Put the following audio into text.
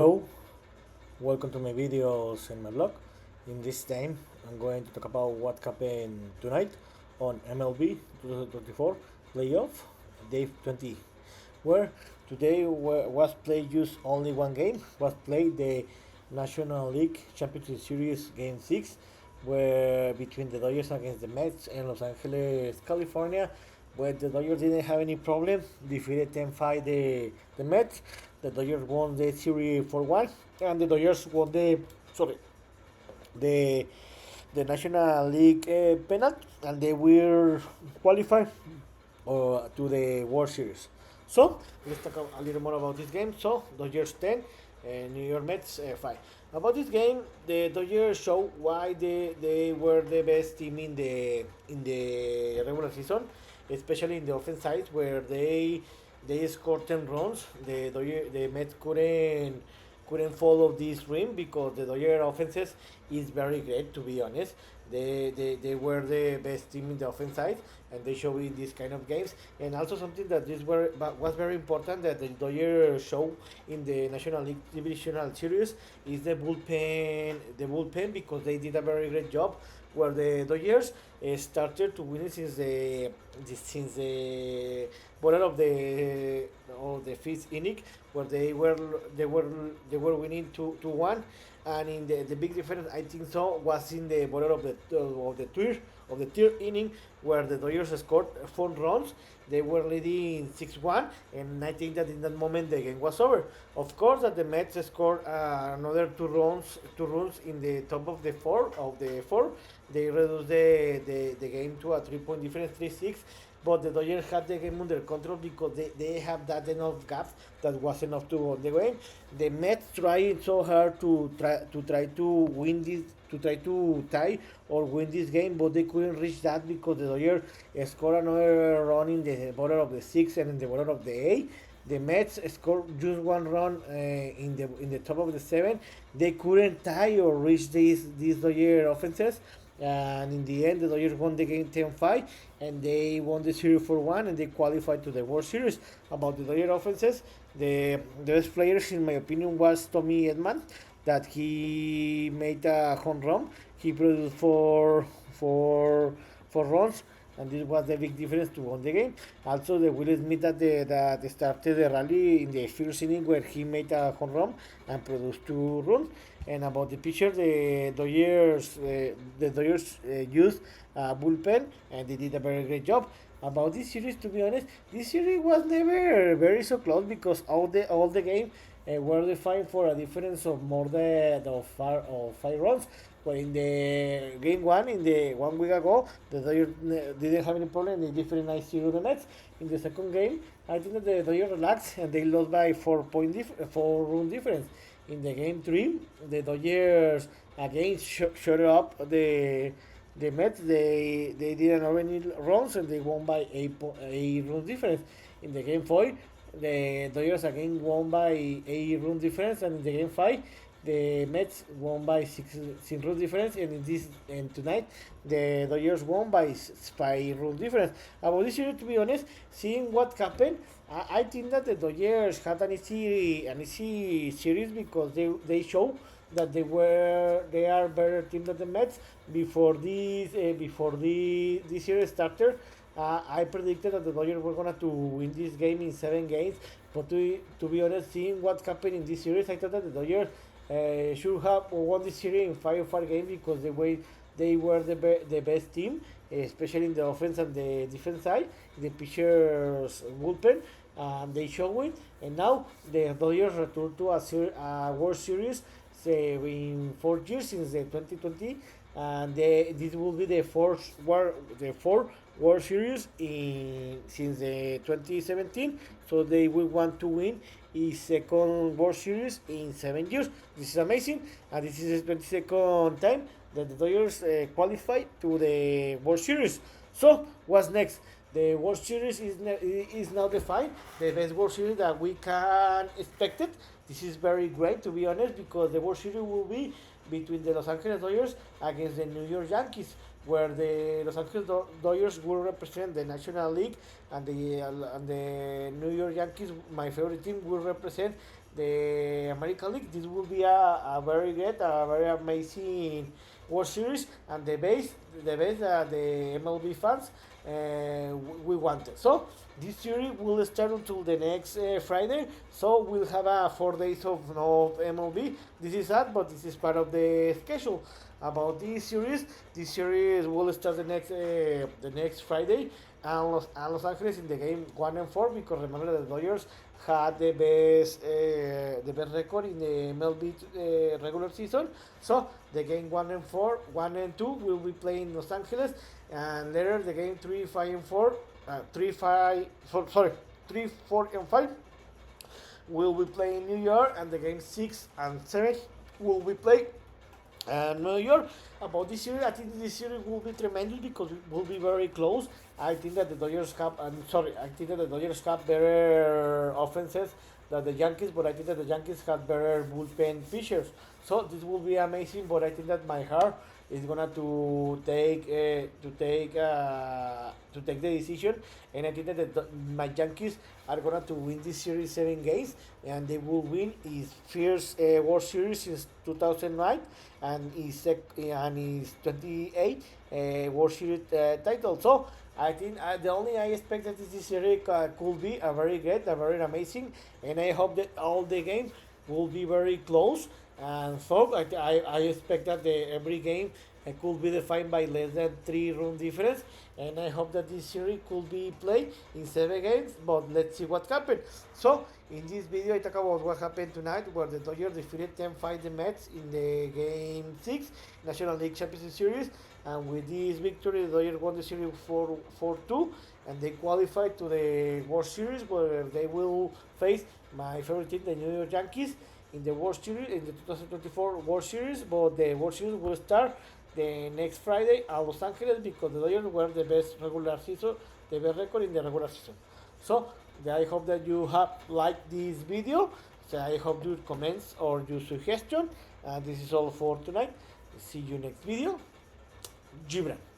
Hello, welcome to my videos and my blog. In this time, I'm going to talk about what happened tonight on MLB 2024 playoff, day 20, where today was played just only one game, was played the National League Championship Series Game 6, where between the Dodgers against the Mets in Los Angeles, California, where the Dodgers didn't have any problem, defeated 10-5 the Mets. The Dodgers won the series 4-1, and the Dodgers won the the National League pennant, and they will qualify to the World Series. So let's talk a little more about this game. So Dodgers 10, New York Mets 5. About this game, the Dodgers show why they were the best team in the regular season, especially in the offense side where they scored 10 runs. The Mets couldn't follow this rim because the Dodgers offenses is very great, to be honest. They were the best team in the offense side, and they show in these kind of games. And also something that was very important that the Dodgers show in the National League Divisional Series is the bullpen because they did a very great job. Where the Dodgers started to win since the bottom of the fifth inning, where they were winning 2-1, and in the big difference I think so was in the bottom of the third inning, where the Dodgers scored 4 runs. They were leading 6-1, and I think that in that moment the game was over. Of course, that the Mets scored another two runs in the top of the four. They reduced the game to a 3 point difference, 3-6. But the Dodgers had the game under control because they have that enough gap that was enough to win the game. The Mets trying so hard to try to win this, to try to tie or win this game, but they couldn't reach that because the Dodgers scored another run in the bottom of the sixth and in the bottom of the eighth. The Mets scored just one run in the top of the seven. They couldn't tie or reach these Dodgers offenses, and in the end the Dodgers won the game 10-5, and they won the series 4-1, and they qualified to the World Series. About the Dodgers offenses, the best players in my opinion was Tommy Edman, that he made a home run. He produced four runs, and this was the big difference to win the game. Also, the Will Smith that started the rally in the first inning, where he made a home run and produced 2 runs. And about the pitcher, the Dodgers used bullpen, and they did a very great job. About this series, to be honest, this series was never very so close because all the game were defined for a difference of more than of 5 runs. But in the game one, in the 1 week ago, the Dodgers didn't have any problem. They defeated 9-0 the Mets. In the second game, I think that the Dodgers relaxed and they lost by 4 run difference. In the game three, the Dodgers again shut up the Mets. They didn't have any runs, and they won by 8 runs difference. In the game four, the Dodgers again won by 8 runs difference, and in the game five, the Mets won by six runs difference, and tonight the Dodgers won by 5 runs difference. About this series, to be honest, seeing what happened, I think that the Dodgers had an easy series because they show that they are better team than the Mets before this series started. I predicted that the Dodgers were gonna to win this game in 7 games, but to be honest, seeing what happened in this series, I thought that the Dodgers should have won this series in 5 games because the way they were the best team, especially in the offense and the defense side, the pitchers bullpen, and they show it. And now the Dodgers return to a World Series, say, in 4 years since the 2020, and this will be the fourth World Series since the 2017. So they will want to win a second World Series in 7 years. This is amazing, and this is the 22nd time that the Dodgers qualify to the World Series. So what's next? The World Series is now defined. The best World Series that we can expect it. This is very great, to be honest, because the World Series will be between the Los Angeles Dodgers against the New York Yankees, where the Los Angeles Dodgers will represent the National League, and the New York Yankees, my favorite team, will represent the American League. This will be a very great, a very amazing World Series, and the best the MLB fans we wanted. So this series will start until the next Friday. So we'll have 4 days of MLB. This is sad, but this is part of the schedule. About this series will start the next Friday, and Los Angeles in the game 1-4, because remember the Dodgers had the best record in the MLB regular season. So the game 1-4, 1-2 will be playing Los Angeles, and later the game 3, 5, and 4, 3, 5, sorry, 3, 4, and 5 will be playing New York, and the game 6 and 7 will be played New York. About this series, I think this series will be tremendous because it will be very close. I think that the Dodgers have, I think that the Dodgers have better offenses than the Yankees, but I think that the Yankees have better bullpen pitchers. So this will be amazing. But I think that my heart is gonna to take the decision, and I think that my Yankees are gonna to win this series 7 games, and they will win his first World Series since 2009, and his 28 World Series title. So I think the only I expect that this series could be a very great, a very amazing, and I hope that all the games will be very close. And so I expect that every game could be defined by less than 3 run difference, and I hope that this series could be played in 7 games. But let's see what happened. So in this video, I talk about what happened tonight, where the Dodgers defeated 10-5 the Mets in the Game 6 National League Championship Series, and with this victory, the Dodgers won the series 4-2, and they qualified to the World Series, where they will face my favorite team, the New York Yankees, in the World Series, in the 2024 World Series. But the World Series will start the next Friday at Los Angeles, because the Dodgers were the best regular season, the best record in the regular season. So I hope that you have liked this video. So I hope your comments or your suggestion. This is all for tonight. See you next video. Gibran.